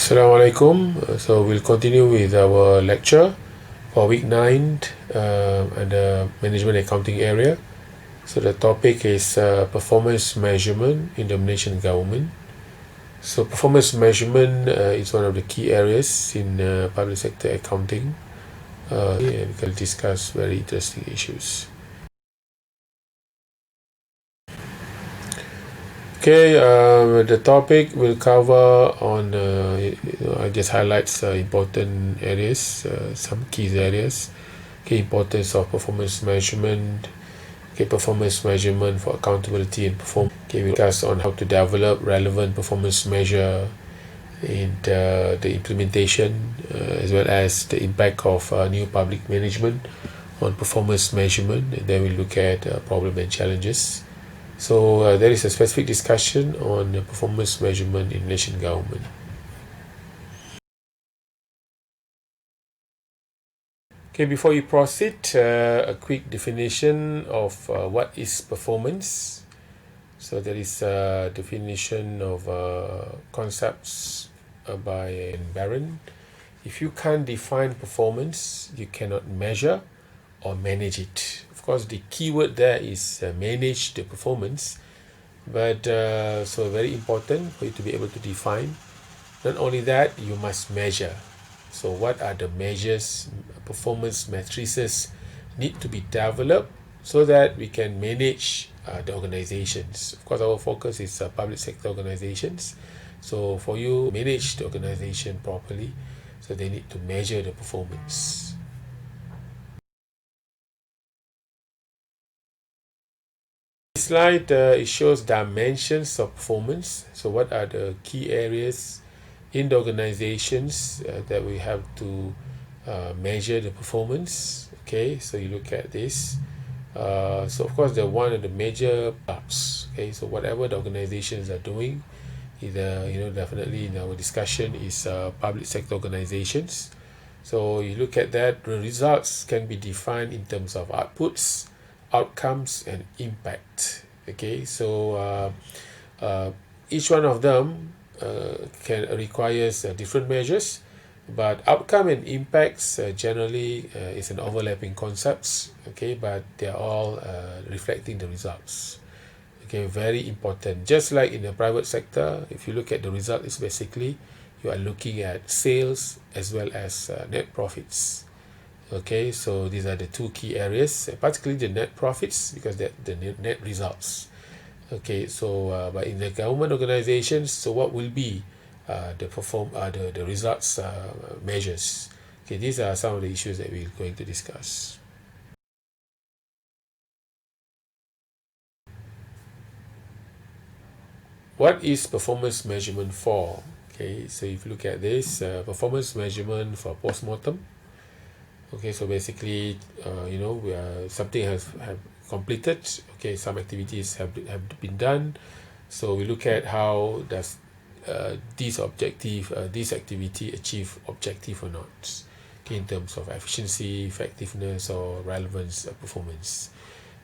Assalamualaikum. So we'll continue with our lecture for week 9 and the management accounting area. So the topic is performance measurement in the Malaysian government. So performance measurement is one of the key areas in public sector accounting. And we can discuss very interesting issues. Okay, the topic will cover on, I just highlights important areas, some key areas. Okay, importance of performance measurement. Okay, performance measurement for accountability and performance. Okay, we'll discuss on how to develop relevant performance measure and the implementation, as well as the impact of new public management on performance measurement. And then we'll look at problem and challenges. So there is a specific discussion on performance measurement in Malaysian government. Okay, before you proceed, a quick definition of what is performance. So there is a definition of concepts by Baron. If you can't define performance, you cannot measure or manage it. Of course, the key word there is manage the performance, but so very important for you to be able to define. Not only that, you must measure. So what are the measures, performance matrices need to be developed so that we can manage the organizations. Of course, our focus is public sector organizations. So for you manage the organization properly, so they need to measure the performance. This slide it shows dimensions of performance. So what are the key areas in the organizations that we have to measure the performance? Okay, so you look at this. So of course, the one of the major parts. Okay, so whatever the organizations are doing, either definitely in our discussion is public sector organizations. So you look at that, the results can be defined in terms of outputs, outcomes, and impact. Okay, so each one of them can requires different measures, but outcome and impacts generally is an overlapping concepts. Okay, but they are all reflecting the results. Okay, very important. Just like in the private sector, if you look at the result, it's basically you are looking at sales as well as net profits. Okay, so these are the two key areas, particularly the net profits, because that the net results. Okay, so but in the government organizations, so what will be the results measures? Okay, these are some of the issues that we're going to discuss. What is performance measurement for? Okay, so if you look at this, performance measurement for post-mortem. Okay, so basically, something have completed. Okay, some activities have been done. So we look at how does this activity achieve objective or not. Okay, in terms of efficiency, effectiveness, or relevance performance.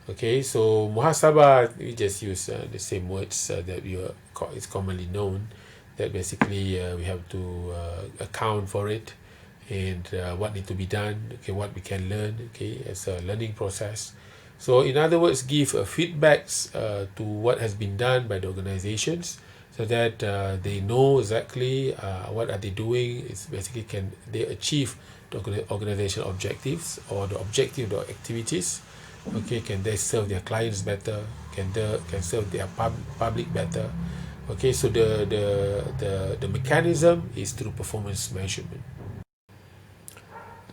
Okay, so muhasabah, we just use the same words that it's commonly known, that basically we have to account for it and what need to be done, okay, what we can learn, okay, as a learning process. So in other words, give feedbacks to what has been done by the organizations, so that they know exactly what are they doing. It's basically can they achieve the organizational objectives or the objective of the activities. Okay, can they serve their clients better? Can serve their public better? Okay, so the mechanism is through performance measurement.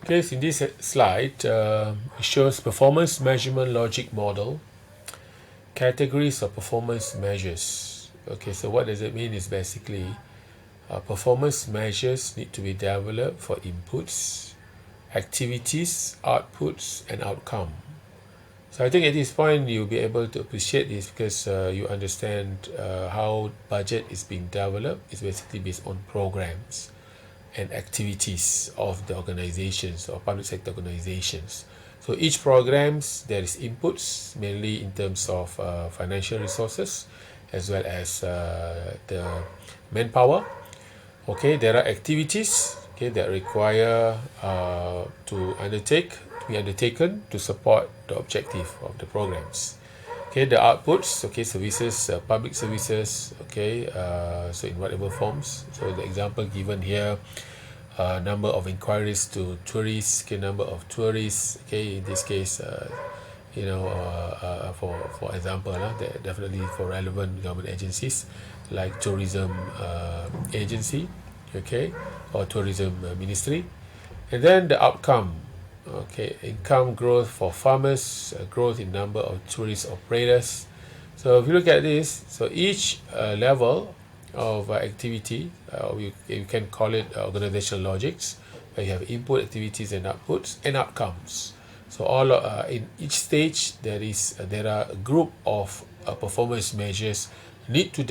Okay, so in this slide, it shows performance measurement logic model, categories of performance measures. Okay, so what does it mean is basically performance measures need to be developed for inputs, activities, outputs, and outcome. So I think at this point you'll be able to appreciate this, because you understand how budget is being developed. It's basically based on programs and activities of the organizations or public sector organizations. So each programs, there is inputs, mainly in terms of financial resources, as well as the manpower. Okay, there are activities that require to be undertaken to support the objective of the programs. Okay, the outputs, services, public services, so in whatever forms. So the example given here, number of inquiries to tourists, number of tourists, in this case, for example, definitely for relevant government agencies like tourism agency, or tourism ministry. And then the outcome, income growth for farmers, growth in number of tourist operators. So if you look at this, so each level of activity, you can call it organizational logics, where you have input activities and outputs and outcomes. So all in each stage there are a group of performance measures need to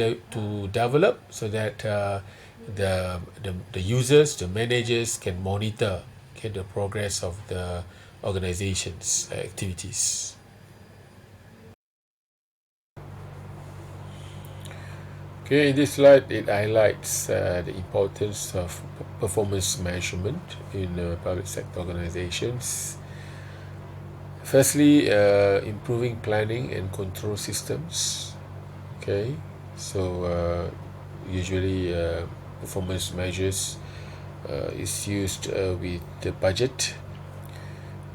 develop so that the users, the managers can monitor the progress of the organization's activities. Okay, in this slide, it highlights the importance of performance measurement in public sector organizations. Firstly, improving planning and control systems. Okay, so usually performance measures is used with the budget.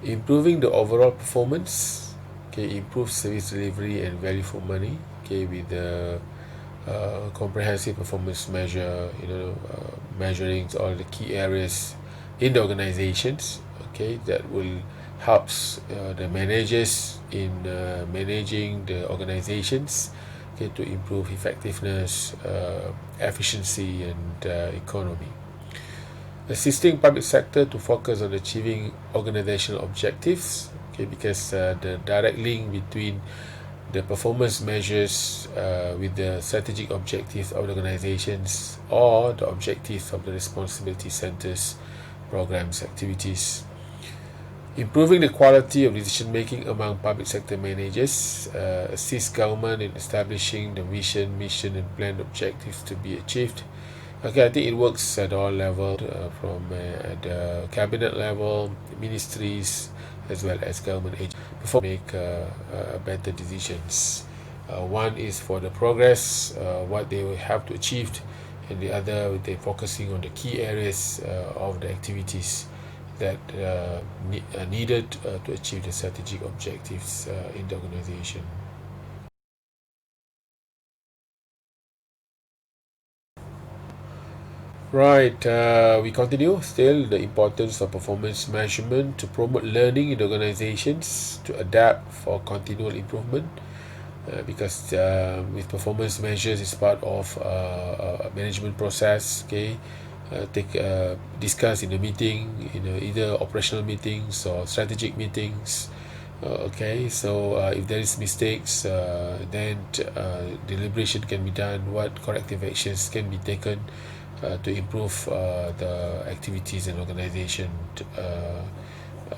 Improving the overall performance, improve service delivery and value for money, with the comprehensive performance measure, measuring all the key areas in the organizations, that will helps the managers in managing the organizations, to improve effectiveness, efficiency, and economy. Assisting public sector to focus on achieving organizational objectives, because the direct link between the performance measures with the strategic objectives of the organizations or the objectives of the responsibility centers, programs, activities. Improving the quality of decision making among public sector managers, assist government in establishing the vision, mission, and planned objectives to be achieved. I think it works at all levels, from the cabinet level, ministries, as well as government agencies, before make better decisions. One is for the progress, what they will have to achieve, and the other they're focusing on the key areas of the activities that are needed to achieve the strategic objectives in the organization. Right, we continue. Still, the importance of performance measurement to promote learning in organizations to adapt for continual improvement. Because with performance measures is part of a management process. Discuss in a meeting, either operational meetings or strategic meetings. So if there is mistakes, then deliberation can be done. What corrective actions can be taken to improve the activities and organization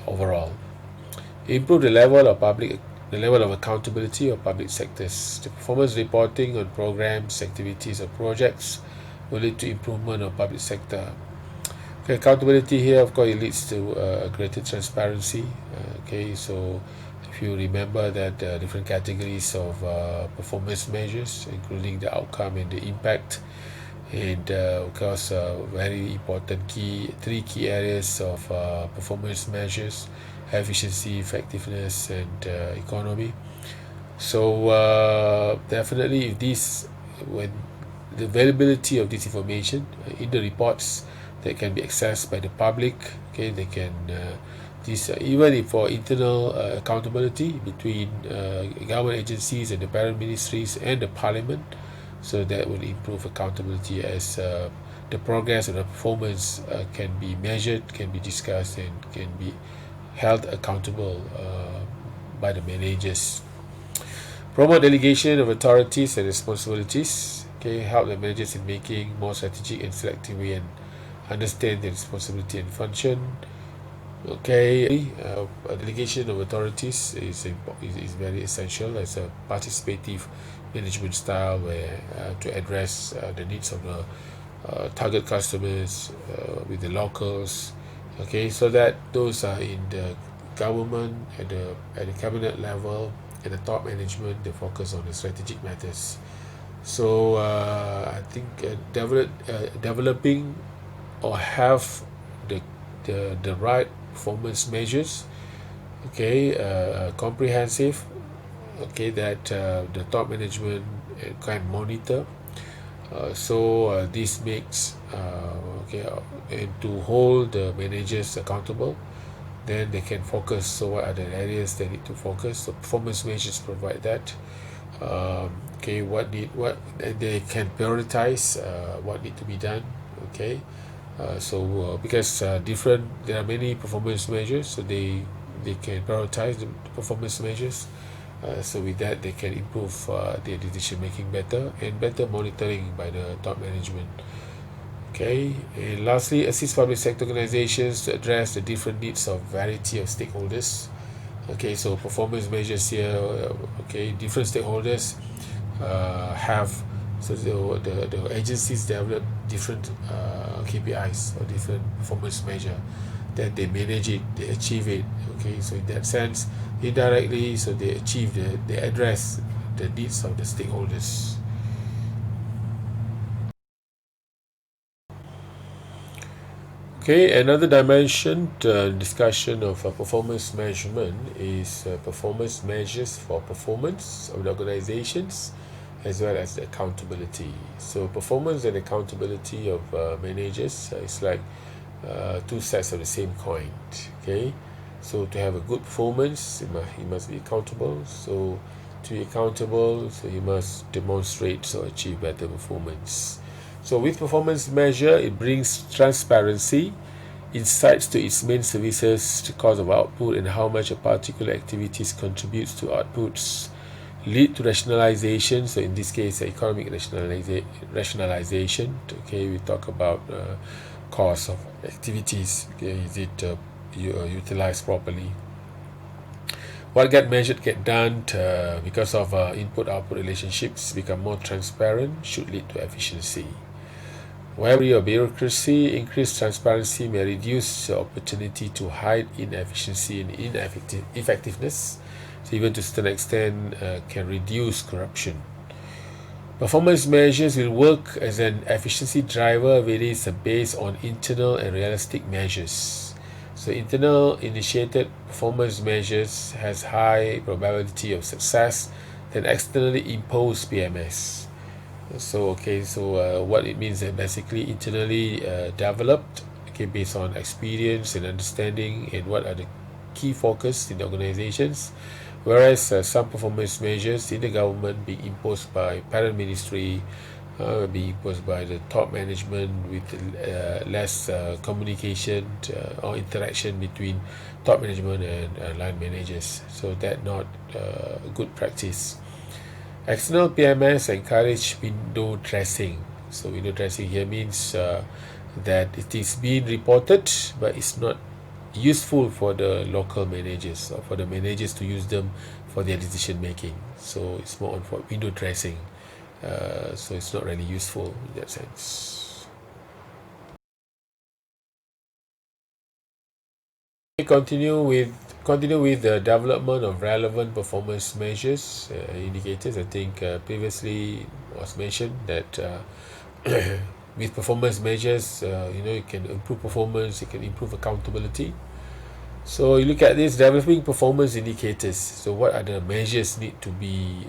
overall. Improve the level of accountability of public sectors. The performance reporting on programs, activities, or projects will lead to improvement of public sector. Accountability here, of course, it leads to greater transparency. So if you remember that different categories of performance measures, including the outcome and the impact, and of course very important three key areas of performance measures: efficiency, effectiveness, and economy. So definitely, when the availability of this information in the reports that can be accessed by the public, they can even if for internal accountability between government agencies and the parent ministries and the parliament, so that will improve accountability as the progress of the performance can be measured, can be discussed, and can be held accountable by the managers. Promote delegation of authorities and responsibilities. Help the managers in making more strategic and selective way and understand their responsibility and function. Delegation of authorities is very essential as a participative management style where to address the needs of the target customers, with the locals. Okay, so that those are in the government at the cabinet level, at the top management. They focus on the strategic matters. So I think developing or have the right performance measures, okay, comprehensive, okay, that the top management can monitor. So this makes okay, and to hold the managers accountable, then they can focus. So what are the areas they need to focus? So performance measures provide that. Okay, what they can prioritize what need to be done. Okay, because different there are many performance measures, so they can prioritize the performance measures. So with that, they can improve their decision making better and better monitoring by the top management. Okay, and lastly, assist public sector organizations to address the different needs of variety of stakeholders. Okay, so performance measures here. Okay, different stakeholders have, so the agencies develop different KPIs or different performance measure that they manage it, they achieve it. Okay, so in that sense, indirectly, so they address the needs of the stakeholders. Okay, another dimension discussion of performance measurement is performance measures for performance of the organizations as well as the accountability. So performance and accountability of managers is like two sides of the same coin. Okay, so to have a good performance, he must be accountable. So to be accountable, so he must demonstrate or achieve better performance. So with performance measure, it brings transparency, insights to its main services, the cost of output, and how much a particular activities contributes to outputs, lead to rationalization. So in this case, economic rationalization. Okay, we talk about cost of activities. Okay, is it utilized properly? What get measured get done because of input-output relationships become more transparent, should lead to efficiency. Wherever your bureaucracy, increased transparency may reduce the opportunity to hide inefficiency and ineffectiveness. So even to a certain extent can reduce corruption. Performance measures will work as an efficiency driver if it is based on internal and realistic measures. So internal initiated performance measures has high probability of success than externally imposed PMS. So what it means that basically internally developed, okay, based on experience and understanding and what are the key focus in the organizations, whereas some performance measures in the government being imposed by parent ministry, being imposed by the top management with less communication or interaction between top management and line managers. So that not a good practice. External PMS encourage window dressing. So window dressing here means that it is being reported, but it's not useful for the local managers or for the managers to use them for their decision making. So it's more on for window dressing. So it's not really useful in that sense. Continue with the development of relevant performance measures, indicators. I think previously was mentioned that with performance measures, you can improve performance, you can improve accountability. So you look at this, developing performance indicators. So what are the measures need to be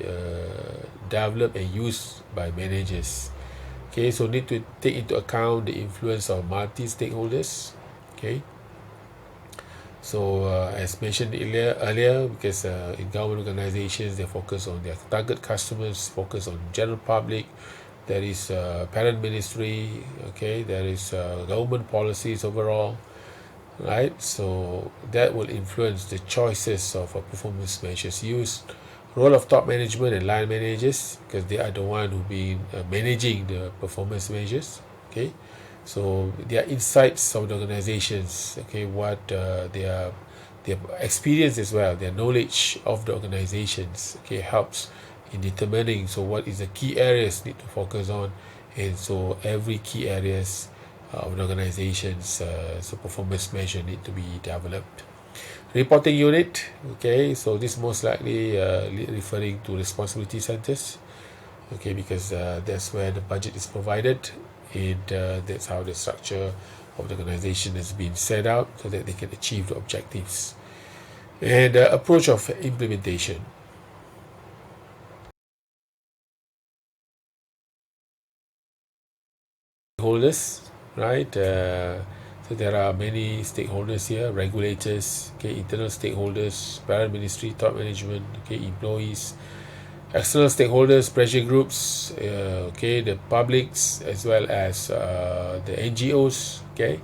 developed and used by managers? Okay, so need to take into account the influence of multi-stakeholders. Okay, so as mentioned earlier, because in government organizations, they focus on their target customers, focus on general public. There is parent ministry. Okay, there is government policies overall, right? So that will influence the choices of performance measures used. Role of top management and line managers, because they are the one who been managing the performance measures. Okay, so their insights of the organizations. Okay, what their experience as well, their knowledge of the organizations. Okay, helps in determining so what is the key areas need to focus on and so every key areas of an organization's so performance measure need to be developed. Reporting unit, okay, so this most likely referring to responsibility centers, okay, because that's where the budget is provided, and that's how the structure of the organization has been set out so that they can achieve the objectives. And approach of implementation. Stakeholders, right? So there are many stakeholders here: regulators, okay, internal stakeholders, parent ministry, top management, okay, employees, external stakeholders, pressure groups, okay, the publics as well as the NGOs, okay.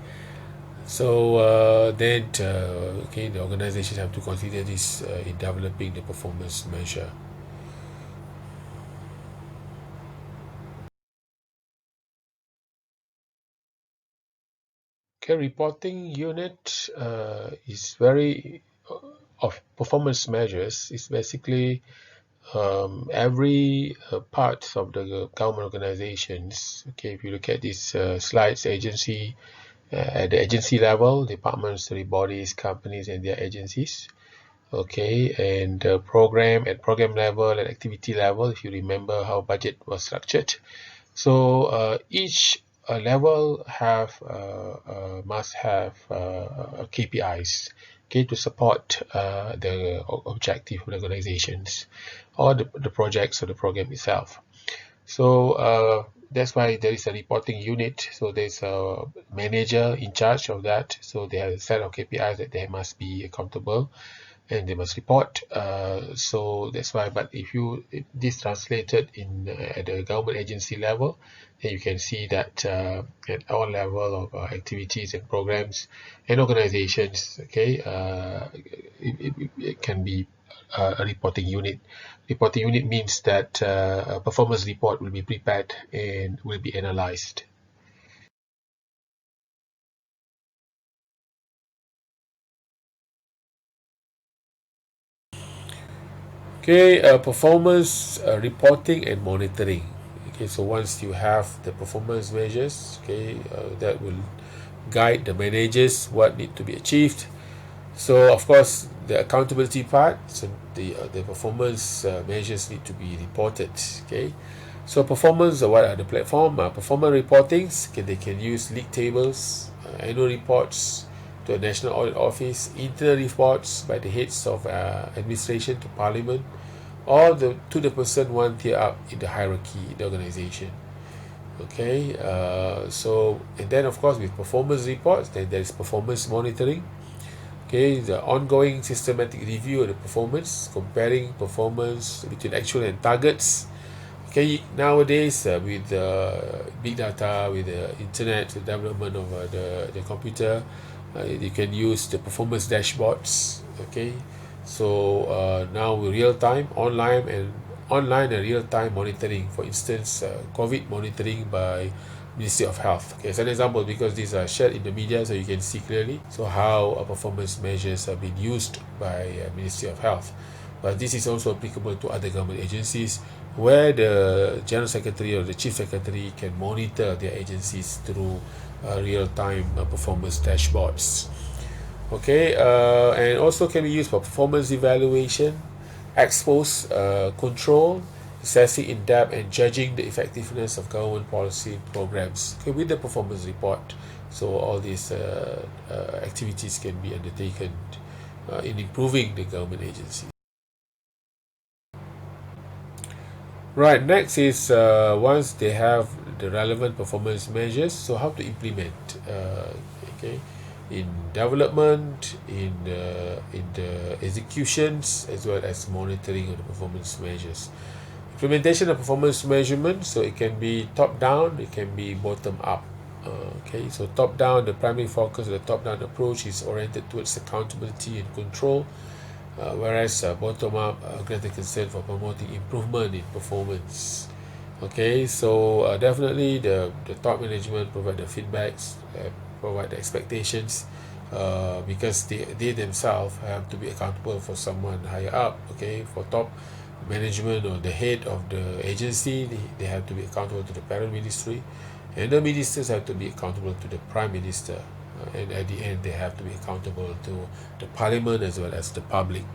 So then, okay, the organizations have to consider this in developing the performance measure. Okay, reporting unit is very of performance measures is basically every part of the government organizations. Okay, if you look at these slides, agency at the agency level, departments, bodies, companies, and their agencies. Okay, and program at program level and activity level, if you remember how budget was structured. So each level have must have KPIs, okay, to support the objective of the organizations or the projects or the program itself. So that's why there is a reporting unit. So there's a manager in charge of that. So they have a set of KPIs that they must be accountable and they must report. So that's why. But if this translated in at the government agency level, then you can see that at all level of activities and programs and organizations, okay, it can be a reporting unit. Reporting unit means that a performance report will be prepared and will be analyzed. Okay, performance reporting and monitoring. Okay, so once you have the performance measures, okay, that will guide the managers what need to be achieved. So of course, the accountability part, so the performance measures need to be reported. Okay, so performance, what are the platform? Performance reportings, okay, they can use league tables, annual reports to a national audit office, internal reports by the heads of administration to parliament, or to the person one tier up in the hierarchy in the organization. Okay, so and then of course with performance reports, then there is performance monitoring. Okay, the ongoing systematic review of the performance, comparing performance between actual and targets. Okay, nowadays with big data, with the internet, the development of the computer, you can use the performance dashboards. Okay, so now with real time, online and real time monitoring. For instance, COVID monitoring by Ministry of Health. Okay, as an example, because these are shared in the media, so you can see clearly. So how performance measures have been used by Ministry of Health. But this is also applicable to other government agencies where the General Secretary or the Chief Secretary can monitor their agencies through real-time performance dashboards. Okay, and also can be used for performance evaluation, ex post control, assessing in depth and judging the effectiveness of government policy programs. Okay, with the performance report, so all these activities can be undertaken in improving the government agency. Right, next is once they have the relevant performance measures, so how to implement, okay, in development, in the executions, as well as monitoring of the performance measures. Implementation of performance measurement, so it can be top down, it can be bottom up. Okay, so top down, the primary focus of the top down approach is oriented towards accountability and control, whereas bottom up greater concern for promoting improvement in performance. Okay, so definitely the top management provide the feedbacks, provide the expectations, because they themselves have to be accountable for someone higher up. Okay, for top management or the head of the agency, they have to be accountable to the parent ministry, and the ministers have to be accountable to the prime minister, and at the end they have to be accountable to the parliament as well as the public.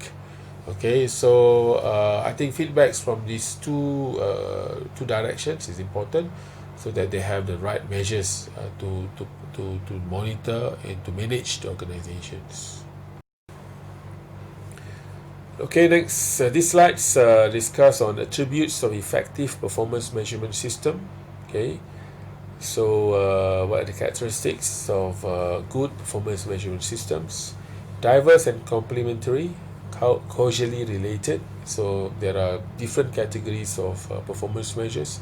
Okay, so I think feedbacks from these two directions is important, so that they have the right measures to monitor and to manage the organizations. Okay, next, these slides discuss on attributes of effective performance measurement system. Okay, so what are the characteristics of good performance measurement systems? Diverse and complementary, causally related. So there are different categories of performance measures.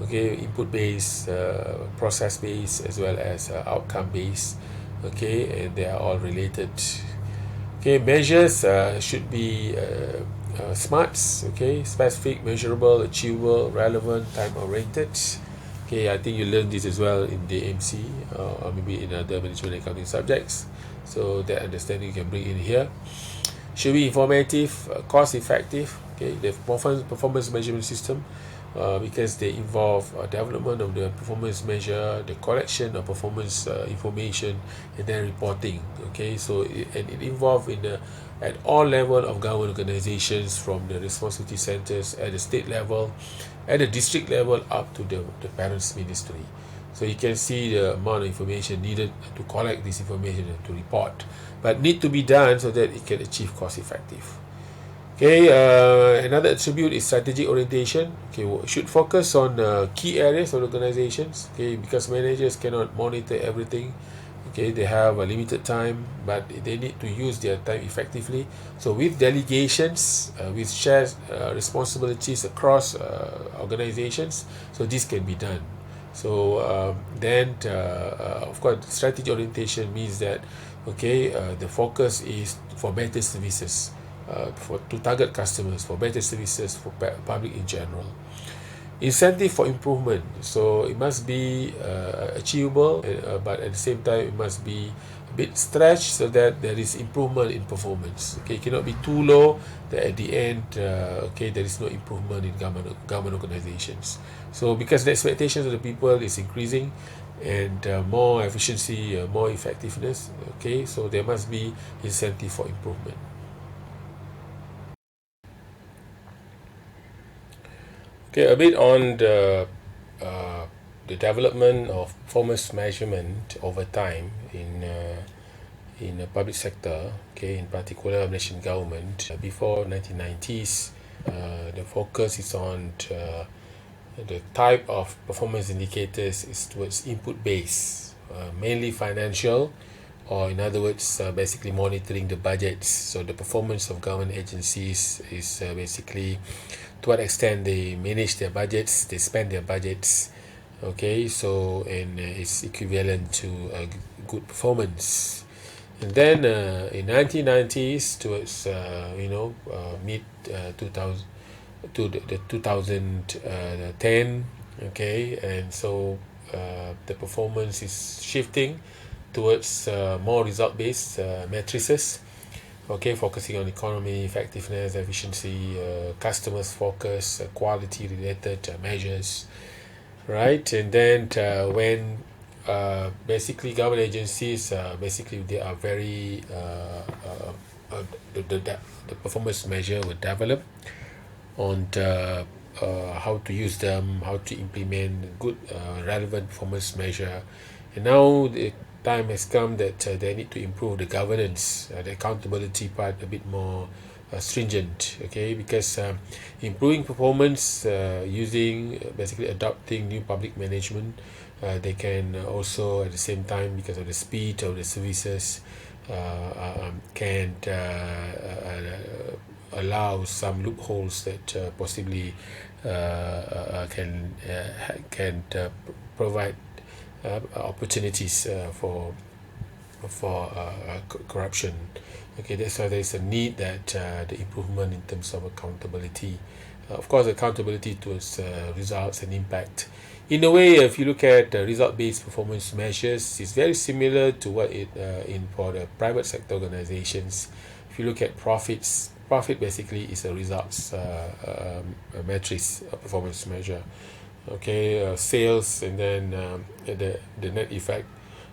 Okay, input based, process based, as well as outcome based. Okay, and they are all related. Okay, measures should be smarts. Okay, specific, measurable, achievable, relevant, time oriented. Okay, I think you learned this as well in the MC or maybe in other management accounting subjects. So that understanding you can bring in here. Should be informative, cost effective. Okay, the performance measurement system, because they involve development of the performance measure, the collection of performance information, and then reporting. Okay, so it involves at all level of government organizations, from the responsibility centers at the state level, at the district level, up to the parents ministry. So you can see the amount of information needed to collect this information and to report, but need to be done so that it can achieve cost effective. Okay, another attribute is strategic orientation. Okay, should focus on key areas of organizations. Okay, because managers cannot monitor everything. Okay, they have a limited time, but they need to use their time effectively. So with delegations, with shared responsibilities across organizations, so this can be done. So then, of course, strategy orientation means that, okay, the focus is for better services, to target customers, for better services for public in general. Incentive for improvement, so it must be achievable, but at the same time it must be a bit stretched so that there is improvement in performance. Okay, it cannot be too low that at the end, okay, there is no improvement in government organizations. So because the expectations of the people is increasing, and more efficiency, more effectiveness, okay, so there must be incentive for improvement. Okay, a bit on the development of performance measurement over time in the public sector. Okay, in particular Malaysian government. Before 1990s, the focus is on the type of performance indicators is towards input based, mainly financial, or in other words, basically monitoring the budgets. So the performance of government agencies is basically to what extent they manage their budgets, they spend their budgets. Okay, so and it's equivalent to a good performance. And then in 1990s towards mid 2000 to the 2010, okay, and so the performance is shifting towards more result-based matrices. Okay, focusing on economy, effectiveness, efficiency, customers focus, quality-related measures, right? And then when basically government agencies, basically they are very the performance measure will develop on how to use them, how to implement good relevant performance measure. And now the time has come that they need to improve the governance, the accountability part a bit more stringent. Okay, because improving performance using basically adopting new public management, they can also at the same time, because of the speed of the services, can allow some loopholes that possibly can provide opportunities for corruption. Okay, that's why there is a need that the improvement in terms of accountability. Of course, accountability towards results and impact. In a way, if you look at result-based performance measures, it's very similar to what it in for the private sector organizations. If you look at profits, profit basically is a results a matrix, a performance measure. Okay, sales, and then the net effect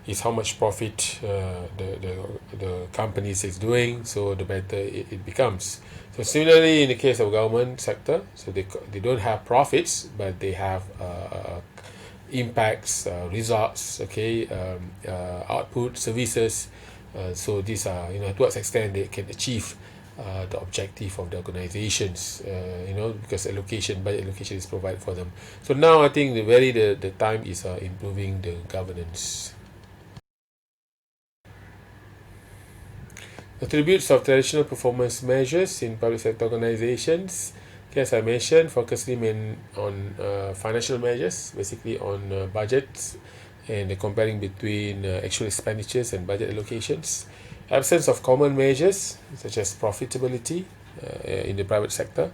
is how much profit the companies is doing, so the better it becomes. So similarly in the case of government sector, so they don't have profits, but they have impacts, results, okay, output, services. So these are, to what extent they can achieve the objective of the organizations, because budget allocation is provided for them. So now I think the time is improving the governance. Attributes of traditional performance measures in public sector organizations. Okay, as I mentioned, focusing on financial measures, basically on budgets and comparing between actual expenditures and budget allocations. Absence of common measures such as profitability in the private sector,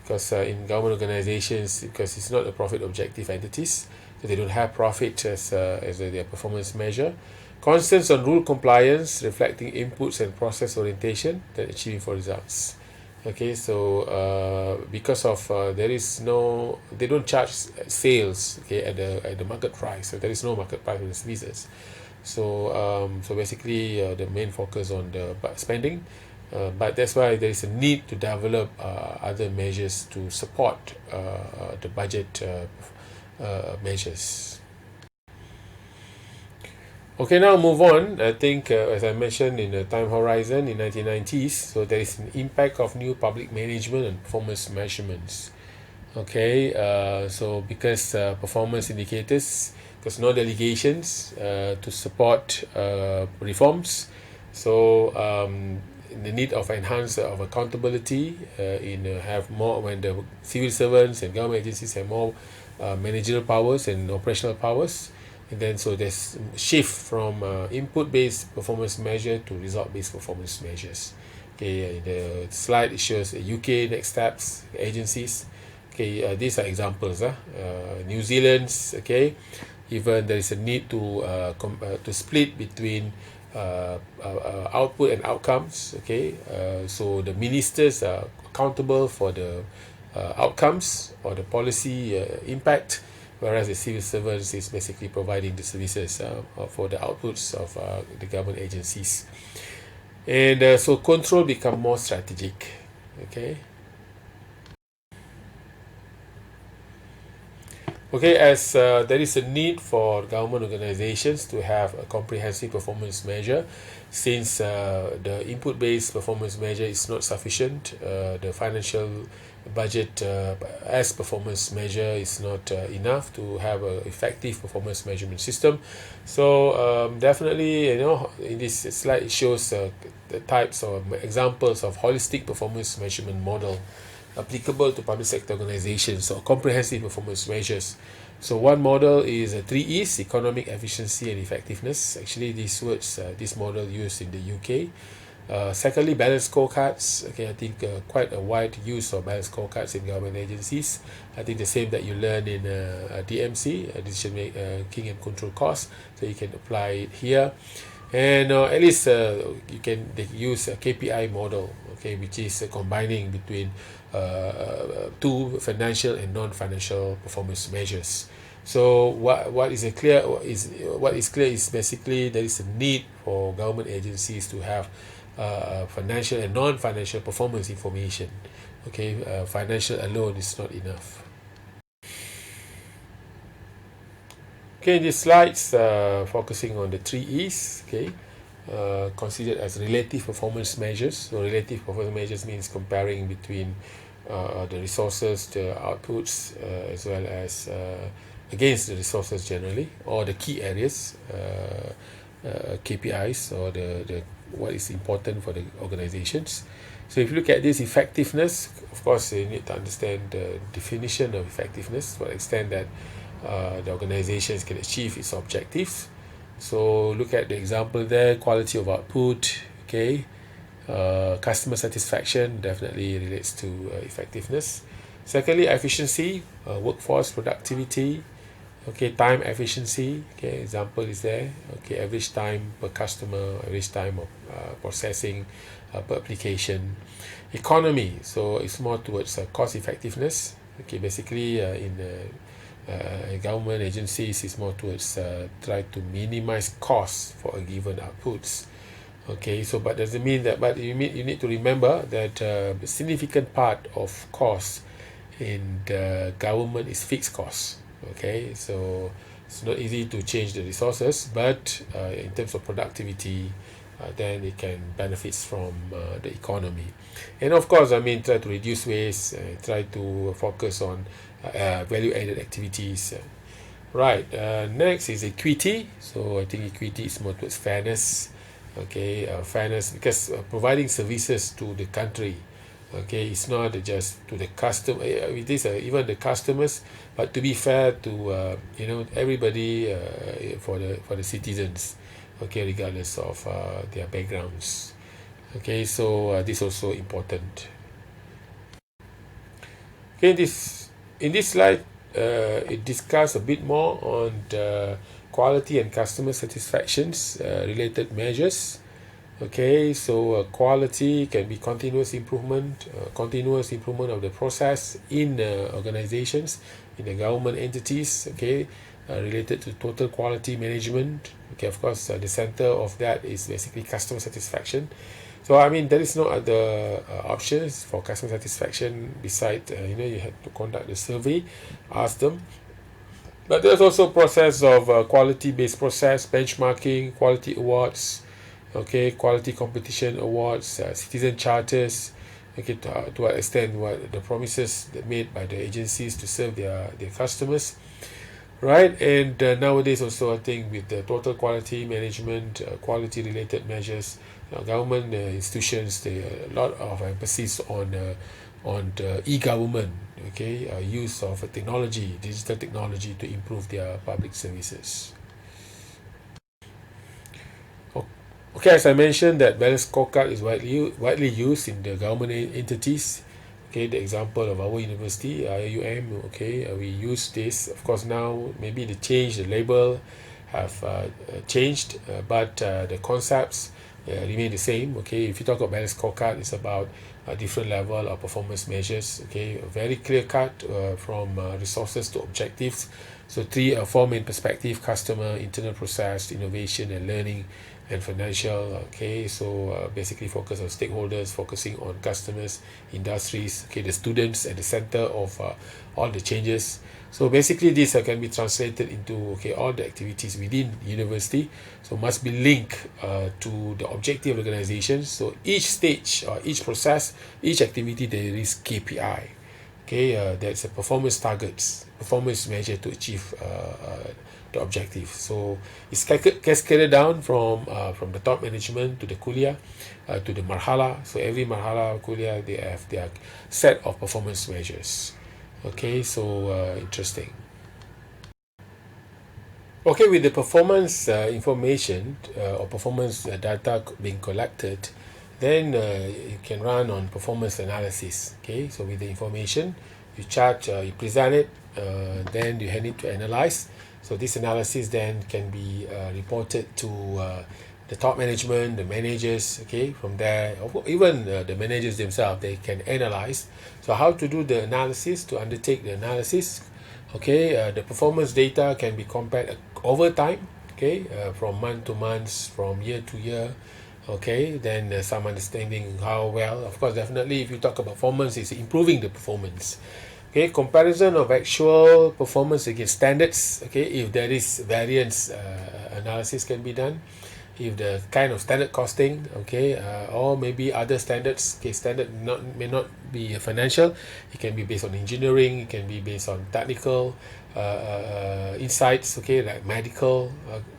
because in government organizations, because it's not a profit objective entities, so they don't have profit as their performance measure. Constants on rule compliance, reflecting inputs and process orientation that achieving for results. Okay, so because of they don't charge sales, okay, at the market price, so there is no market price for the services. So basically the main focus on the spending, but that's why there is a need to develop other measures to support the budget measures. Okay, now move on. I think, as I mentioned, in the time horizon in 1990s, so there is an impact of new public management and performance measurements. Okay, so because performance indicators, because no delegations to support reforms, so the need of enhanced of accountability have more when the civil servants and government agencies have more managerial powers and operational powers. And then so there's shift from input-based performance measure to result-based performance measures. Okay, the slide shows UK next steps agencies. Okay, these are examples. New Zealand's, okay, even there is a need to split between output and outcomes. Okay, so the ministers are accountable for the outcomes or the policy impact, whereas the civil servants is basically providing the services for the outputs of the government agencies. And so control become more strategic. Okay. Okay, as there is a need for government organizations to have a comprehensive performance measure, since the input-based performance measure is not sufficient, the financial budget as performance measure is not enough to have an effective performance measurement system. So definitely, in this slide it shows the types of examples of holistic performance measurement model applicable to public sector organizations or comprehensive performance measures. So one model is 3 E's: economic, efficiency, and effectiveness. Actually, this model used in the UK. Secondly, balanced scorecards. Okay, I think quite a wide use of balanced scorecards in government agencies. I think the same that you learn in DMC, decision making and control cost. So you can apply it here. And at least they use a KPI model, okay, which is combining between two financial and non-financial performance measures. So what is clear is basically there is a need for government agencies to have financial and non-financial performance information. Okay, financial alone is not enough. Okay, these slides focusing on the 3 E's, okay, considered as relative performance measures. So relative performance measures means comparing between the resources, the outputs, as well as against the resources generally, or the key areas, KPIs, or the what is important for the organizations. So if you look at this effectiveness, of course you need to understand the definition of effectiveness, to what extent that the organizations can achieve its objectives. So look at the example there: quality of output, okay, customer satisfaction definitely relates to effectiveness. Secondly, efficiency, workforce productivity, Okay, time efficiency. Okay, example is there. Okay, average time per customer, average time of processing per application. Economy, so it's more towards cost effectiveness. Okay, basically in government agencies, it's more towards try to minimize costs for a given outputs. Okay, so but doesn't mean that, but you need to remember that a significant part of cost in the government is fixed costs. Okay, so it's not easy to change the resources, but in terms of productivity, then it can benefits from the economy. And of course, I mean, try to reduce waste, try to focus on value added activities. Right, next is equity. So I think equity is more towards fairness. Okay, fairness, because providing services to the country, okay, it's not just to the customer, it is even the customers, but to be fair to everybody, for the citizens, okay, regardless of their backgrounds. Okay, so this also important. Okay, in this slide, it discuss a bit more on the quality and customer satisfactions related measures. Okay, so quality can be continuous improvement of the process in organizations, in the government entities. Okay, related to total quality management. Okay, of course, the center of that is basically customer satisfaction. So I mean, there is no other options for customer satisfaction beside you have to conduct the survey, ask them. But there's also process of quality-based process, benchmarking, quality awards, okay, quality competition awards, citizen charters, okay, to what extent what the promises that made by the agencies to serve their customers, right? And nowadays also, I think with the total quality management, quality related measures, government institutions, they a lot of emphasis on the e-government, okay, use of technology, digital technology to improve their public services. Okay, as I mentioned, that balanced scorecard is widely used in the government entities. Okay, the example of our university, IUM. Okay, we use this. Of course, now maybe the label have changed, but the concepts remain the same. Okay, if you talk about balanced scorecard, it's about a different level of performance measures. Okay, very clear cut from resources to objectives. So four main perspective: customer, internal process, innovation, and learning, and financial. Okay, so basically focus on stakeholders, focusing on customers, industries, okay, the students at the center of all the changes. So basically this can be translated into, okay, all the activities within university, so must be linked to the objective organizations. So each stage or each process, each activity, there is KPI. Okay, that's a performance targets, performance measure to achieve the objective. So it's cascaded down from the top management to the kuliah, to the marhala. So every marhala kuliah, they have their set of performance measures. Okay, so interesting. Okay, with the performance information or performance data being collected, then you can run on performance analysis. Okay, so with the information, you chart, you present it, then you need to analyze. So this analysis then can be reported to the top management, the managers. Okay, from there, even the managers themselves, they can analyze. So how to do the analysis, to undertake the analysis? Okay, the performance data can be compared over time. Okay, from month to month, from year to year. Okay, then some understanding how well. Of course, definitely, if you talk about performance, it's improving the performance. Okay, comparison of actual performance against standards. Okay, if there is variance, analysis can be done. If the kind of standard costing, okay, or maybe other standards. Okay, standard may not be financial. It can be based on engineering. It can be based on technical insights. Okay, like medical.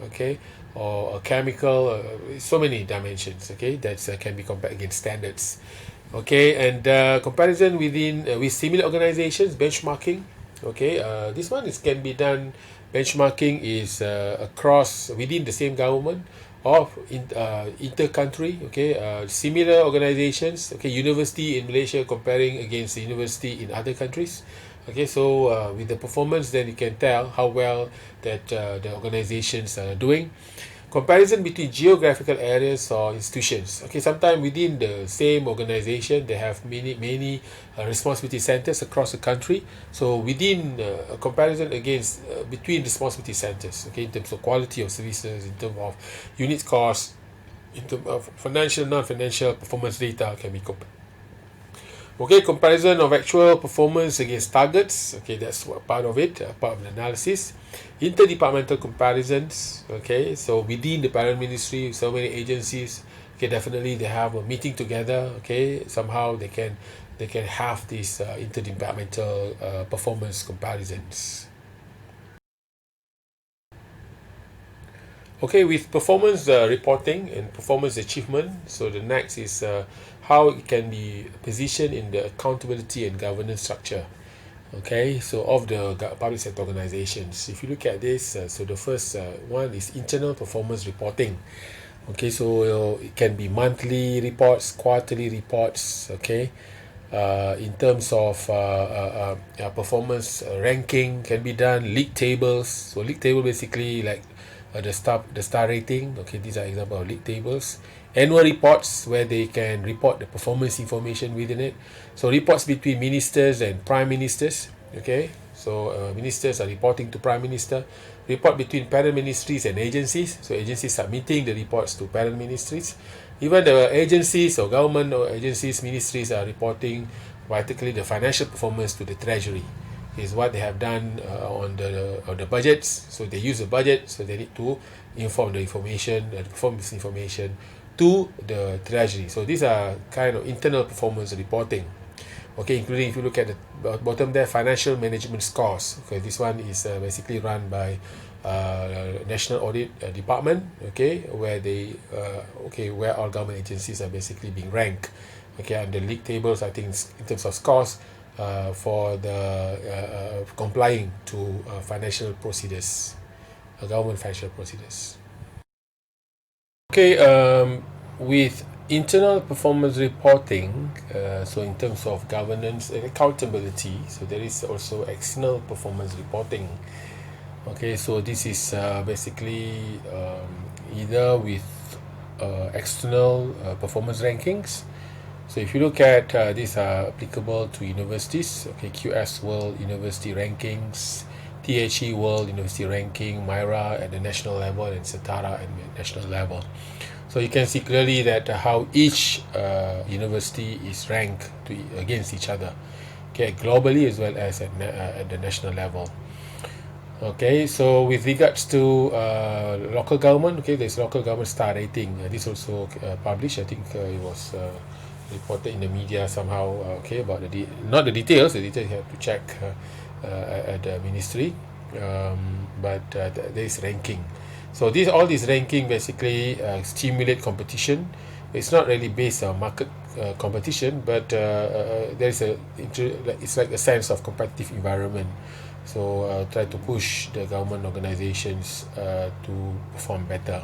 Okay, or chemical. So many dimensions. Okay, that can be compared against standards. Okay, and comparison within with similar organizations, benchmarking. Okay, this one can be done. Benchmarking is across within the same government or inter-country. Okay, similar organizations. Okay, university in Malaysia comparing against the university in other countries. Okay, so with the performance, then you can tell how well that the organizations are doing. Comparison between geographical areas or institutions. Okay, sometimes within the same organization, they have many responsibility centers across the country. So within a comparison against between responsibility centers, okay, in terms of quality of services, in terms of unit cost, in terms of financial, non-financial performance data can be compared. Okay, comparison of actual performance against targets. Okay, that's what part of it, part of the analysis. Interdepartmental comparisons. Okay, so within the parent ministry, so many agencies. Okay, definitely they have a meeting together. Okay, somehow they can have these interdepartmental performance comparisons. Okay, with performance reporting and performance achievement, so the next is how it can be positioned in the accountability and governance structure. Okay, so of the public sector organizations, if you look at this, so the first one is internal performance reporting. Okay, so it can be monthly reports, quarterly reports. Okay, in terms of performance ranking can be done. League tables. So league table basically like the star rating. Okay, these are example of league tables. Annual reports where they can report the performance information within it. So reports between ministers and prime ministers. Okay, so ministers are reporting to prime minister. Report between parent ministries and agencies. So agencies submitting the reports to parent ministries. Even the agencies or government or agencies, ministries are reporting particularly the financial performance to the treasury. Is what they have done on the budgets. So they use the budget, so they need to inform the information, the performance information to the treasury. So these are kind of internal performance reporting. Okay, including if you look at the bottom there, financial management scores. Okay, this one is basically run by National Audit Department. Okay, where where all government agencies are basically being ranked. Okay, and the league tables, I think in terms of scores for the complying to financial procedures, government financial procedures. Okay, with internal performance reporting, so in terms of governance and accountability, so there is also external performance reporting. Okay, so this is basically either with external performance rankings. So if you look at these are applicable to universities. Okay, QS World University Rankings, THE World University Ranking, MIRA at the national level, and Setara at the national level. So you can see clearly that how each university is ranked against each other, okay, globally as well as at the national level. Okay, so with regards to local government, okay, there's local government star rating. This also published. I think it was reported in the media somehow. Okay, about not the details. The details you have to check at the ministry. But there is ranking. So all these ranking basically stimulate competition. It's not really based on market competition, but there is it's like a sense of competitive environment. So try to push the government organizations to perform better,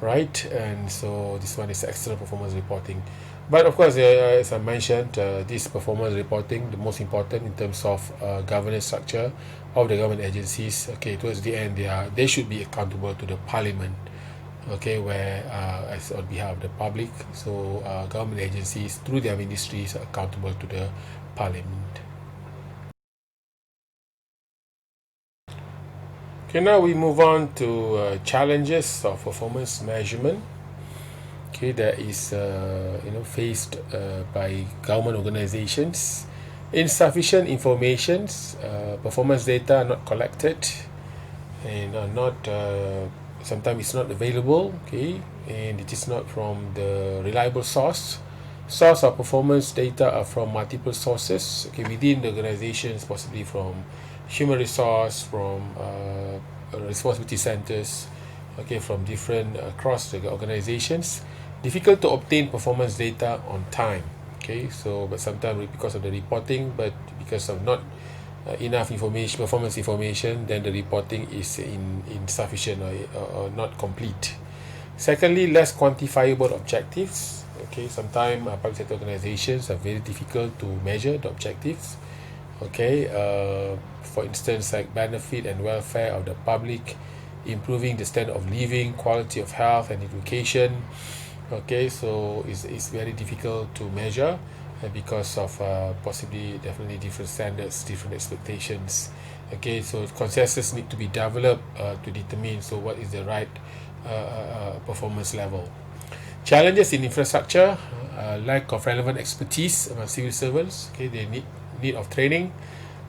right? And so this one is external performance reporting. But of course, as I mentioned, this performance reporting, the most important in terms of governance structure of the government agencies. Okay, towards the end, they should be accountable to the parliament. Okay, where as on behalf of the public, so government agencies through their ministries are accountable to the parliament. Okay, now we move on to challenges of performance measurement. Okay, that is faced by government organizations. Insufficient informations, performance data are not collected, and are not sometimes it's not available. Okay, and it is not from the reliable source. Source of performance data are from multiple sources. Okay, within the organizations, possibly from human resource, from responsibility centers. Okay, from different across the organizations. Difficult to obtain performance data on time. Okay, so but sometimes because of the reporting, but because of not enough information, performance information, then the reporting is insufficient or not complete. Secondly, less quantifiable objectives. Okay, sometimes public sector organizations are very difficult to measure the objectives. Okay, for instance, like benefit and welfare of the public, improving the standard of living, quality of health and education. Okay, so it's very difficult to measure because of possibly definitely different standards, different expectations. Okay, so consensus need to be developed to determine so what is the right performance level. Challenges in infrastructure, lack of relevant expertise among civil servants. Okay, they need of training,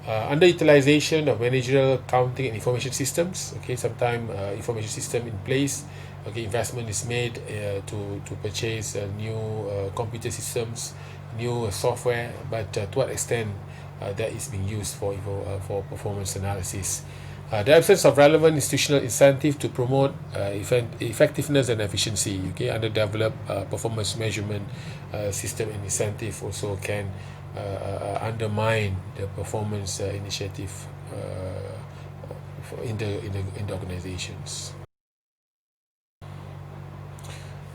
underutilization of managerial accounting and information systems. Okay, sometimes information system in place. Okay, investment is made to purchase new computer systems, new software, but to what extent that is being used for performance analysis. The absence of relevant institutional incentive to promote effectiveness and efficiency. Okay, underdeveloped performance measurement system and incentive also can undermine the performance initiative in the organizations.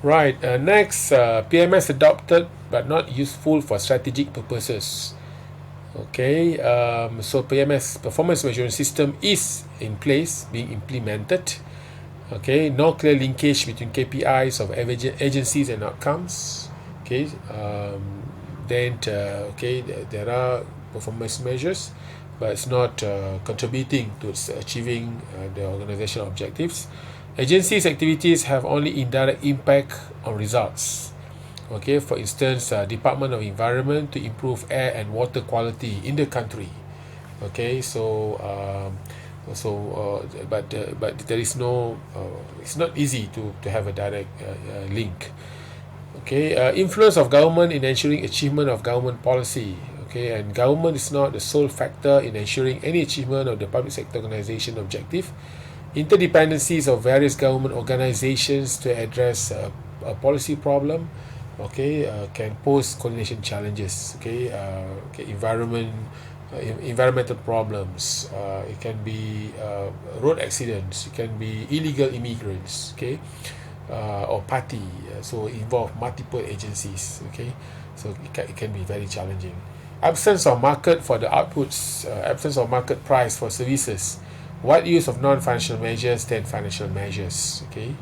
Right. Next, PMS adopted but not useful for strategic purposes. Okay. So PMS performance measurement system is in place, being implemented. Okay. No clear linkage between KPIs of agencies and outcomes. Okay. Then okay, there are performance measures, but it's not contributing to achieving the organizational objectives. Agencies' activities have only indirect impact on results. Okay, for instance, Department of Environment to improve air and water quality in the country. Okay, so but there is no. It's not easy to have a direct link. Okay, influence of government in ensuring achievement of government policy. Okay, and government is not the sole factor in ensuring any achievement of the public sector organization objective. Interdependencies of various government organizations to address a policy problem, okay, can pose coordination challenges. Okay, environmental problems. It can be road accidents. It can be illegal immigrants. Okay, or party. So involve multiple agencies. Okay, so it can be very challenging. Absence of market for the outputs. Absence of market price for services. Wide use of non-financial measures than financial measures. Okay,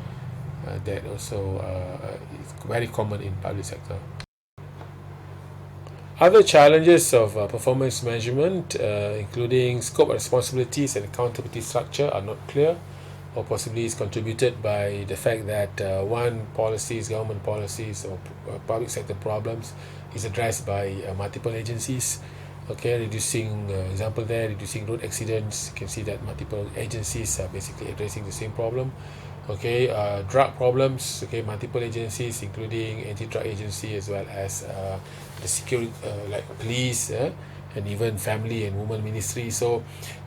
that also is very common in public sector. Other challenges of performance measurement, including scope of responsibilities and accountability structure, are not clear, or possibly is contributed by the fact that government policies, or public sector problems is addressed by multiple agencies. Okay, reducing road accidents. You can see that multiple agencies are basically addressing the same problem. Okay, drug problems. Okay, multiple agencies, including anti-drug agency as well as the security, like police, and even family and women ministry. So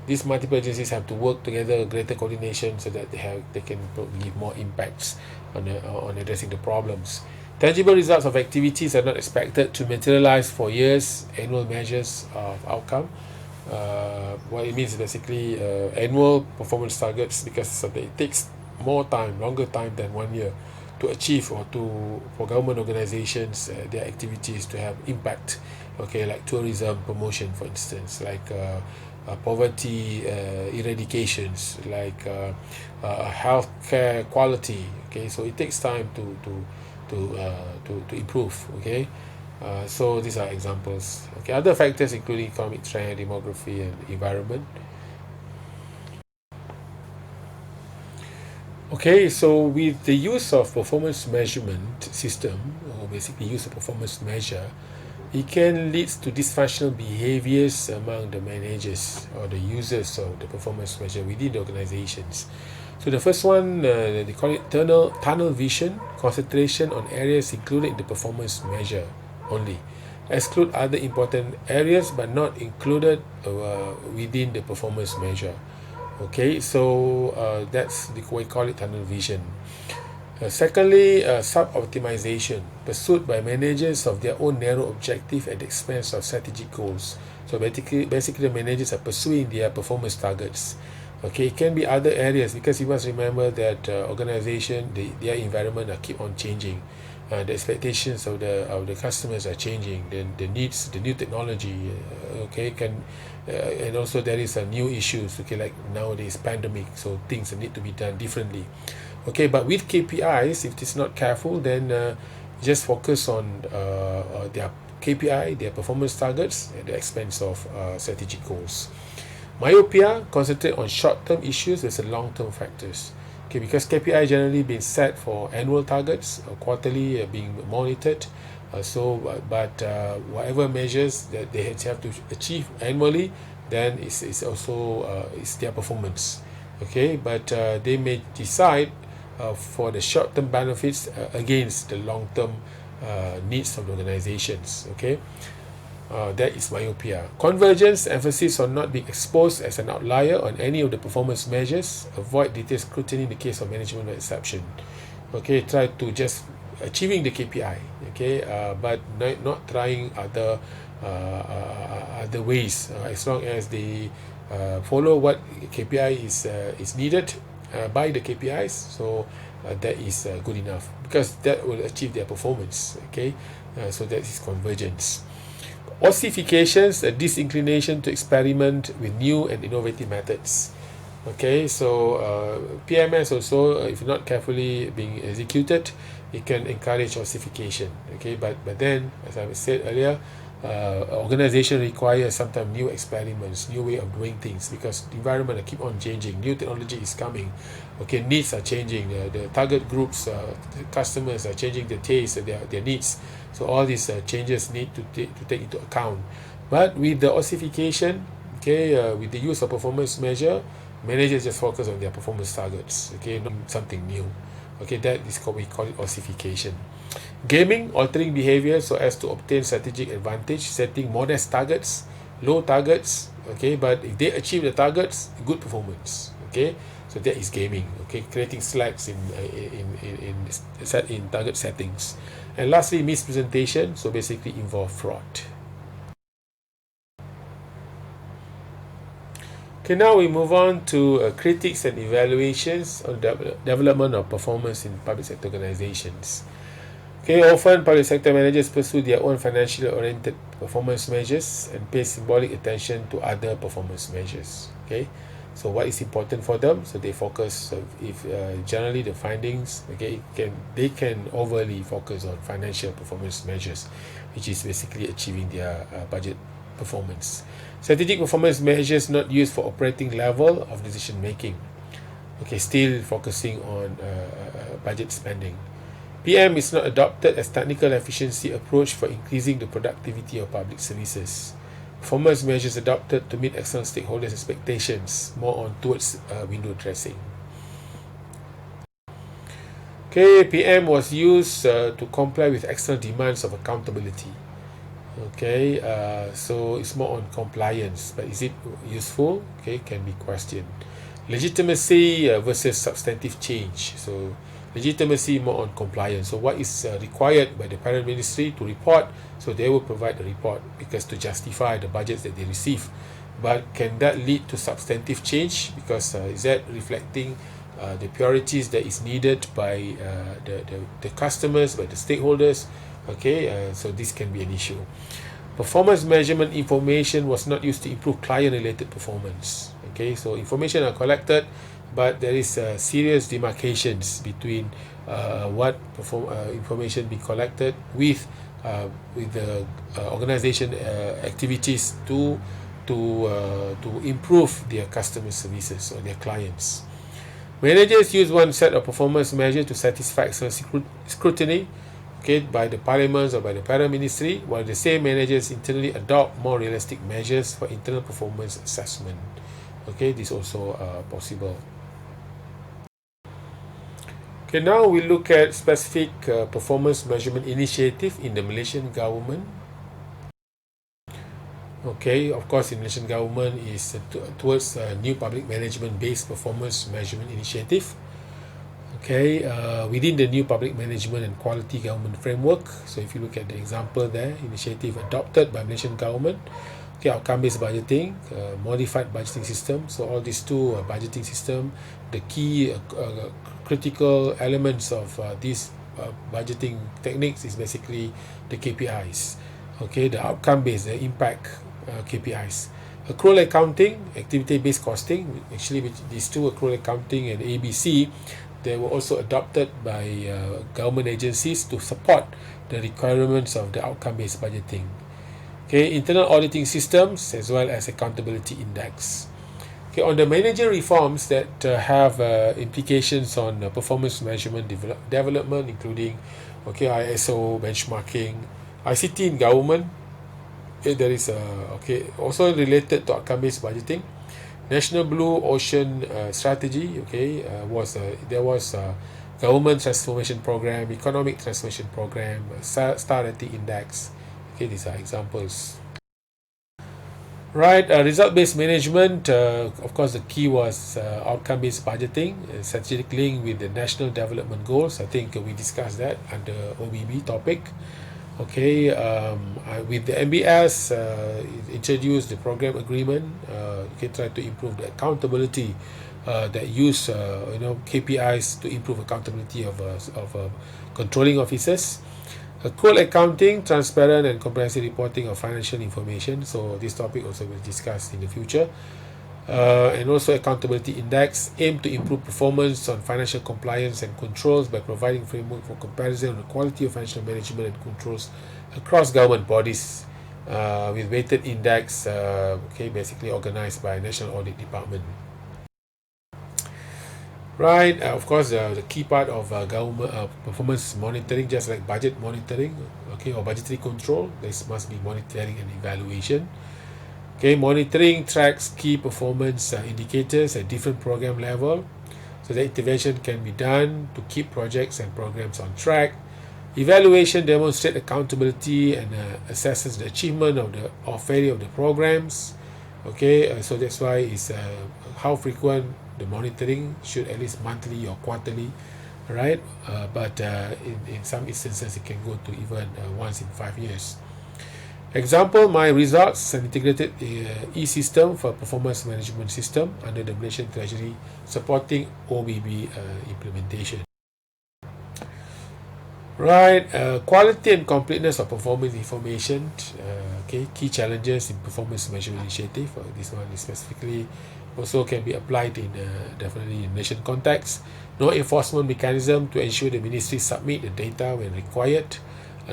these multiple agencies have to work together, greater coordination, so that they can give more impacts on addressing the problems. Tangible results of activities are not expected to materialize for years. Annual measures of outcome. What it means is basically annual performance targets, because it takes longer time than 1 year to achieve, or for government organizations, their activities to have impact. Okay, like tourism promotion, for instance, like poverty eradications, like healthcare quality. Okay, so it takes time to improve. Okay, so these are examples. Okay, other factors including economic trend, demography, and environment. Okay, so with the use of performance measurement system, or basically use of performance measure, it can lead to dysfunctional behaviors among the managers or the users of the performance measure within the organizations. So the first one, they call it tunnel vision, concentration on areas included in the performance measure only. Exclude other important areas but not included within the performance measure. Okay, so that's we call it tunnel vision. Secondly, sub-optimization, pursued by managers of their own narrow objective at the expense of strategic goals. So basically the managers are pursuing their performance targets, Okay, it can be other areas, because you must remember that organization, their environment are keep on changing. The expectations of the customers are changing. The needs, the new technology, okay, can and also there is a new issues. Okay, like nowadays pandemic, so things need to be done differently. Okay, but with KPIs, if it's not careful, then just focus on their KPI, their performance targets, at the expense of strategic goals. Myopia concentrate on short-term issues as long-term factors. Okay, because KPI generally been set for annual targets or quarterly being monitored. But whatever measures that they have to achieve annually, then it's also it's their performance. Okay, but they may decide for the short-term benefits against the long-term needs of the organizations. Okay. That is myopia. Convergence, emphasis on not being exposed as an outlier on any of the performance measures. Avoid detailed scrutiny in the case of management exception. Okay, try to just achieving the KPI. Okay, but not trying other ways. As long as they follow what KPI is needed by the KPIs, so that is good enough, because that will achieve their performance. Okay, so that is convergence. Ossifications, a disinclination to experiment with new and innovative methods. Okay, so PMS also, if not carefully being executed, it can encourage ossification. Okay, but then, as I said earlier, organization requires sometimes new experiments, new way of doing things, because the environment keep on changing, new technology is coming. Okay, needs are changing, the target groups, the customers are changing their tastes, their needs. So all these changes need to take into account. But with the ossification, okay, with the use of performance measure, managers just focus on their performance targets. Okay, not something new. Okay, that is we call it ossification. Gaming, altering behavior so as to obtain strategic advantage, setting modest targets, low targets. Okay, but if they achieve the targets, good performance. Okay, so that is gaming. Okay, creating slacks in target settings. And lastly, mispresentation, so basically involve fraud. Okay, now we move on to critics and evaluations on development of performance in public sector organizations. Okay, often public sector managers pursue their own financially oriented performance measures and pay symbolic attention to other performance measures. Okay, so what is important for them? So they focus, if generally the findings, okay, they can overly focus on financial performance measures, which is basically achieving their budget performance. Strategic performance measures not used for operating level of decision making. Okay, still focusing on budget spending. PM is not adopted as technical efficiency approach for increasing the productivity of public services. Performance measures adopted to meet external stakeholders' expectations, more on towards window dressing. Okay, PM was used to comply with external demands of accountability. Okay, so it's more on compliance, but is it useful? Okay, can be questioned. Legitimacy versus substantive change. So legitimacy more on compliance. So what is required by the parent ministry to report, so they will provide the report, because to justify the budgets that they receive. But can that lead to substantive change? Because is that reflecting the priorities that is needed by the customers, by the stakeholders? Okay, so this can be an issue. Performance measurement information was not used to improve client-related performance. Okay, so information are collected, but there is serious demarcations between what information be collected with the organization activities to improve their customer services or their clients. Managers use one set of performance measures to satisfy external scrutiny, okay, by the parliaments or by the parent ministry, while the same managers internally adopt more realistic measures for internal performance assessment. Okay, this is also possible. Okay, now we look at specific performance measurement initiative in the Malaysian government. Okay, of course, in Malaysian government is towards a new public management-based performance measurement initiative. Okay, within the new public management and quality government framework. So if you look at the example there, initiative adopted by Malaysian government. Okay, outcome-based budgeting, modified budgeting system. So all these two budgeting system, the key critical elements of these budgeting techniques is basically the KPIs. Okay, the outcome-based, the impact KPIs. Accrual accounting, activity-based costing. Actually, these two, accrual accounting and ABC, they were also adopted by government agencies to support the requirements of the outcome-based budgeting. Okay, internal auditing systems as well as accountability index. Okay, on the manager reforms that have implications on performance measurement development, including ISO benchmarking, ICT in government. There is also related to outcome-based budgeting. National Blue Ocean strategy. There was a government transformation program, economic transformation program, star rating index. Okay, these are examples. Right, result-based management. Of course, the key was outcome-based budgeting, strategic link with the national development goals. I think we discussed that under OBB topic. Okay, with the MBS, introduced the program agreement. You can try to improve the accountability that use KPIs to improve accountability of controlling officers. Accrual accounting, transparent and comprehensive reporting of financial information. So this topic also will be discussed in the future. And also accountability index aim to improve performance on financial compliance and controls by providing framework for comparison on the quality of financial management and controls across government bodies with weighted index, basically organized by National Audit Department. Right, of course, the key part of government performance monitoring, just like budget monitoring, or budgetary control, this must be monitoring and evaluation. Okay, monitoring tracks key performance indicators at different program level, so that intervention can be done to keep projects and programs on track. Evaluation demonstrates accountability and assesses the achievement of value of the programs. Okay, so that's why it's how frequent the monitoring should, at least monthly or quarterly, right? But in some instances, it can go to even once in 5 years. Example, my results, an integrated e-system for performance management system under the Malaysian Treasury supporting OBB implementation. Right, quality and completeness of performance information. Key challenges in performance measurement initiative. This one is specifically also can be applied in definitely in Malaysian context. No enforcement mechanism to ensure the ministry submit the data when required.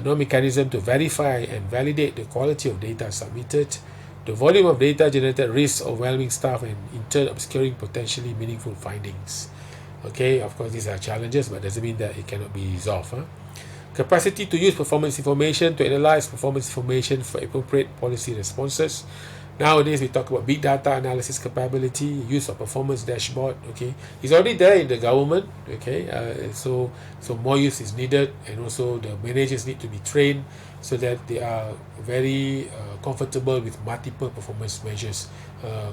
No mechanism to verify and validate the quality of data submitted. The volume of data generated risks overwhelming staff and in turn obscuring potentially meaningful findings. Okay, of course these are challenges, but doesn't mean that it cannot be resolved. Capacity to use performance information to analyze performance information for appropriate policy responses. Nowadays we talk about big data analysis capability, use of performance dashboard. Okay, it's already there in the government. Okay, so more use is needed, and also the managers need to be trained so that they are very comfortable with multiple performance measures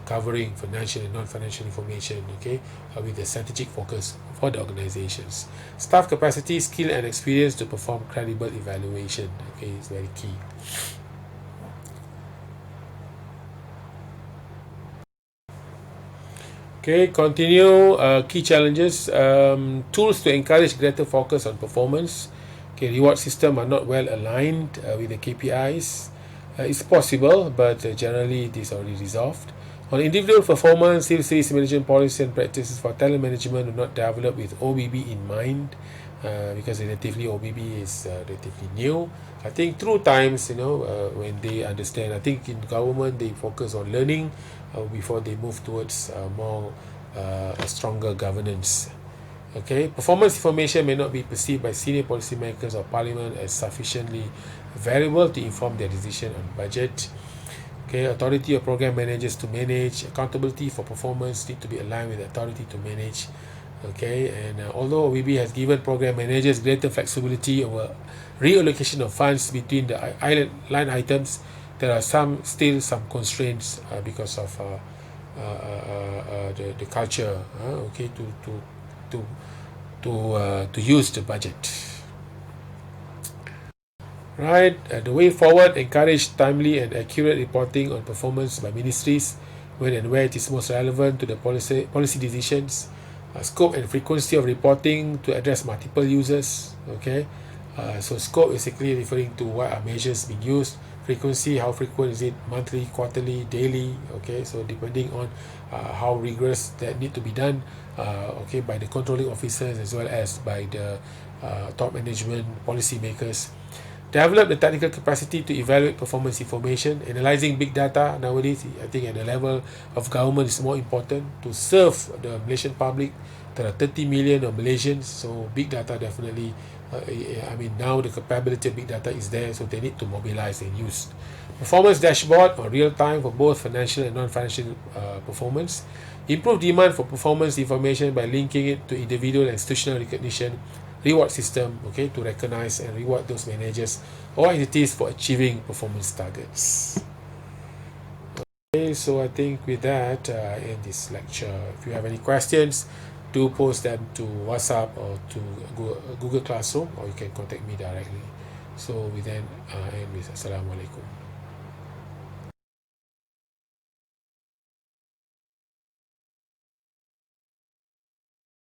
covering financial and non-financial information. Okay, with a strategic focus for the organizations. Staff capacity, skill and experience to perform credible evaluation. Okay, is very key. Okay, continue. Key challenges. Tools to encourage greater focus on performance. Okay, reward system are not well aligned with the KPIs. It's possible, but generally it is already resolved. On individual performance, civil service management policy and practices for talent management are not developed with OBB in mind, because relatively OBB is relatively new. I think through times, when they understand, I think in government they focus on learning before they move towards more a stronger governance. Okay, performance information may not be perceived by senior policymakers or parliament as sufficiently variable to inform their decision on budget. Okay, authority of program managers to manage. Accountability for performance need to be aligned with the authority to manage. Okay, and although OBB has given program managers greater flexibility over reallocation of funds between the line items, there are still some constraints because of the culture. To use the budget. Right, the way forward, encourage timely and accurate reporting on performance by ministries when and where it is most relevant to the policy decisions. Scope and frequency of reporting to address multiple users. Okay, so scope basically referring to what are measures being used. Frequency, how frequent is it? Monthly, quarterly, daily? Okay, so depending on how rigorous that need to be done. Okay, by the controlling officers as well as by the top management, policy makers. Develop the technical capacity to evaluate performance information. Analyzing big data nowadays, I think at the level of government is more important to serve the Malaysian public. There are 30 million of Malaysians, so big data definitely, I mean, now the capability of big data is there, so they need to mobilize and use. Performance dashboard or real time for both financial and non-financial performance. Improve demand for performance information by linking it to individual and institutional recognition reward system, okay, to recognize and reward those managers or entities for achieving performance targets. Okay, so I think with that, I end this lecture. If you have any questions, do post them to WhatsApp or to Google Classroom, or you can contact me directly. So we then end with Assalamualaikum.